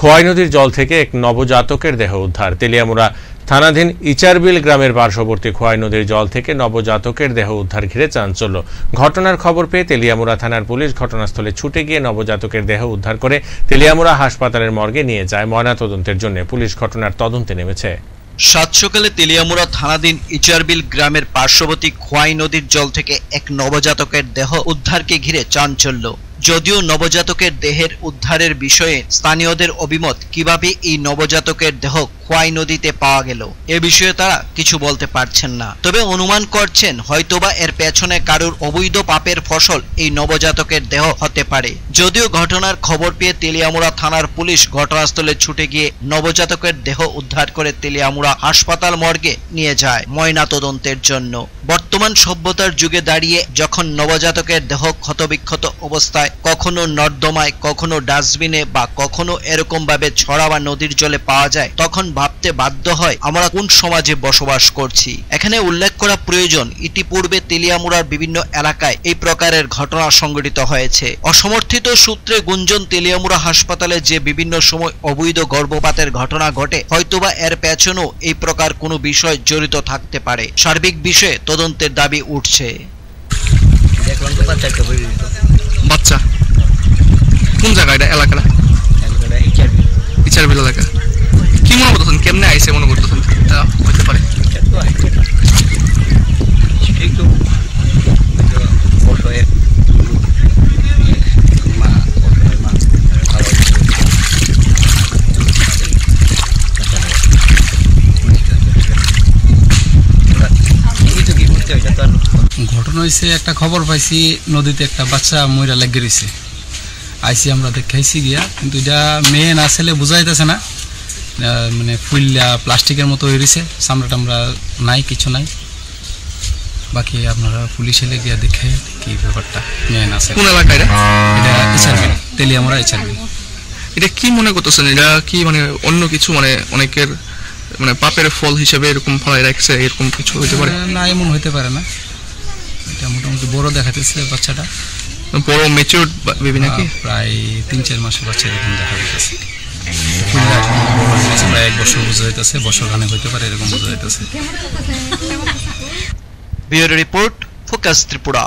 খোয়াই নদীর জল থেকে এক নবজাতকের দেহ উদ্ধার। তেলিয়ামুড়া থানাধীন ইচারবিল গ্রামের পার্শ্ববর্তী খোয়াই নদীর জল থেকে নবজাতকের দেহ উদ্ধার ঘিরে চাঞ্চল্য। ঘটনার খবর পেয়ে তেলিয়ামুড়া থানার পুলিশ ঘটনাস্থলে ছুটে গিয়ে নবজাতকের দেহ উদ্ধার করে তেলিয়ামুড়া হাসপাতালের মর্গে নিয়ে যায় ময়নাতদন্তের জন্য। পুলিশ ঘটনার তদন্তে নেমেছে। সাত সকালে তেলিয়ামুড়া থানাধীন ইচারবিল গ্রামের পার্শ্ববর্তী খোয়াই নদীর জল থেকে এক নবজাতকের দেহ উদ্ধারকে ঘিরে চাঞ্চল্য। যদিও নবজাতকের দেহের উদ্ধারের বিষয়ে স্থানীয়দের অভিমত, কিভাবে এই নবজাতকের দেহ খোয়াই নদীতে পাওয়া গেল এ বিষয়ে তারা কিছু বলতে পারছেন না। তবে অনুমান করছেন হয়তোবা এর পেছনে কারোর অবৈধ পাপের ফসল এই নবজাতকের দেহ হতে পারে। যদিও ঘটনার খবর পেয়ে তেলিয়ামুড়া থানার পুলিশ ঘটনাস্থলে ছুটে গিয়ে নবজাতকের দেহ উদ্ধার করে তেলিয়ামুড়া হাসপাতাল মর্গে নিয়ে যায় ময়নাতদন্তের জন্য। বর্তমান সভ্যতার যুগে দাঁড়িয়ে যখন নবজাতকের দেহ ক্ষতবিক্ষত অবস্থায় কখনো নর্দমায়, কখনো ডাস্টবিনে বা কখনো এরকম ভাবে ছড়া বা নদীর জলে পাওয়া যায়, তখন ভাবতে বাধ্য হয় আমরা কোন সমাজে বসবাস করছি। এখানে উল্লেখ করা প্রয়োজন, ইতিপূর্বে তেলিয়ামুড়ার বিভিন্ন এলাকায় এই প্রকারের ঘটনা সংঘটিত হয়েছে। অসমর্থিত সূত্রে গুঞ্জন, তেলিয়ামুড়া হাসপাতালে যে বিভিন্ন সময় অবৈধ গর্ভপাতের ঘটনা ঘটে, হয়তোবা এর পেছনেও এই প্রকার কোনো বিষয় জড়িত থাকতে পারে। সার্বিক বিষয়ে তদন্তের দাবি উঠছে। বাচ্চা কোন জায়গা, এটা এলাকাটা ইচারবিল এলাকা। কি মনে করতেছেন, কেমনে আইসে মনে করতেছেন হইতে পারে? ঘটনা হয়েছে, একটা খবর পাইছি নদীতে একটা বাচ্চা ময়রা লেগে রয়েছে। আইসি আমরা দেখাইছি গিয়া, কিন্তু এটা মেয়ে না ছেলে বোঝা যাইতেছে না, মানে ফুললা প্লাস্টিকের মতো হয়ে রয়েছে, চামড়া টামড়া নাই, কিছু নাই। বাকি আপনারা পুলিশ এলে গিয়া দেখে কি ব্যাপারটা, মেয়ে না ছেলে। কোন এলাকা এটা? এটা ইচারবিল, তেলিয়ামুড়া ইচারবিল। এটা কি মনে করতেছেন, এটা কি মানে অন্য কিছু, মানে অনেকের মানে পাপের ফল হিসেবে এরকম ফলাই রাখছে, এরকম কিছু হইতে পারে? না, এমন হইতে পারে না। এটা মোটামুটি বড় দেখাতেছে বাচ্চাটা, বড় ম্যাচিউরড বেবি নাকি? প্রায় 3-4 মাসের বাচ্চা এরকম দেখা যাইতেছে। প্রায় 1 বছর বোঝা যাইতেছে, বছর খানেক হইতে পারে, এরকম বোঝা যাইতেছে। Bureau report, focus Tripura.